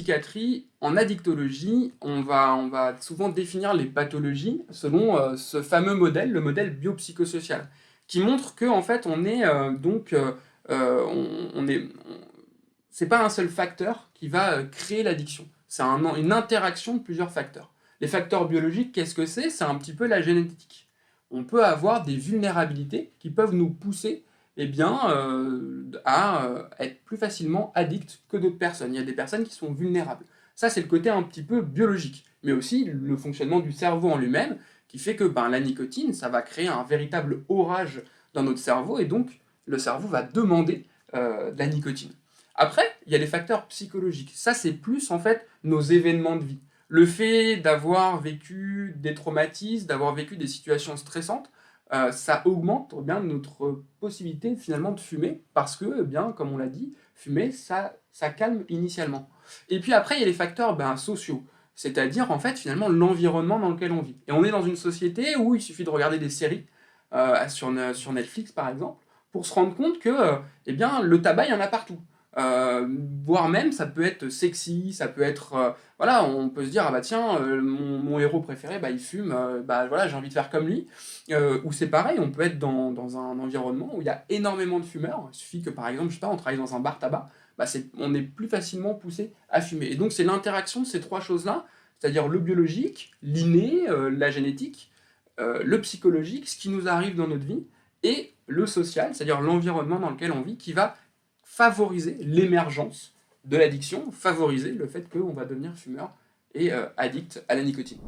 psychiatrie, en addictologie, on va souvent définir les pathologies selon ce fameux modèle, le modèle biopsychosocial, qui montre que en fait on est on est, c'est pas un seul facteur qui va créer l'addiction. C'est une interaction de plusieurs facteurs. Les facteurs biologiques, qu'est-ce que c'est? C'est un petit peu la génétique. On peut avoir des vulnérabilités qui peuvent nous pousser à être plus facilement addicts que d'autres personnes. Il y a des personnes qui sont vulnérables. Ça, c'est le côté un petit peu biologique, mais aussi le fonctionnement du cerveau en lui-même, qui fait que la nicotine, ça va créer un véritable orage dans notre cerveau, et donc le cerveau va demander de la nicotine. Après, il y a les facteurs psychologiques. Ça, c'est plus en fait nos événements de vie. Le fait d'avoir vécu des traumatismes, d'avoir vécu des situations stressantes, ça augmente notre possibilité finalement de fumer, parce que, comme on l'a dit, fumer, ça calme initialement. Et puis après, il y a les facteurs sociaux, c'est-à-dire en fait finalement l'environnement dans lequel on vit. Et on est dans une société où il suffit de regarder des séries sur Netflix par exemple, pour se rendre compte que le tabac, il y en a partout. Voire même ça peut être sexy, ça peut être voilà, on peut se dire ah bah tiens mon héros préféré il fume, voilà, j'ai envie de faire comme lui, ou c'est pareil, on peut être dans un environnement où il y a énormément de fumeurs. Il suffit que par exemple, je sais pas, on travaille dans un bar tabac, on est plus facilement poussé à fumer. Et donc c'est l'interaction de ces trois choses-là, c'est-à-dire le biologique, l'inné, la génétique, le psychologique, ce qui nous arrive dans notre vie, et le social, c'est-à-dire l'environnement dans lequel on vit, qui va favoriser l'émergence de l'addiction, favoriser le fait qu'on va devenir fumeur et addict à la nicotine.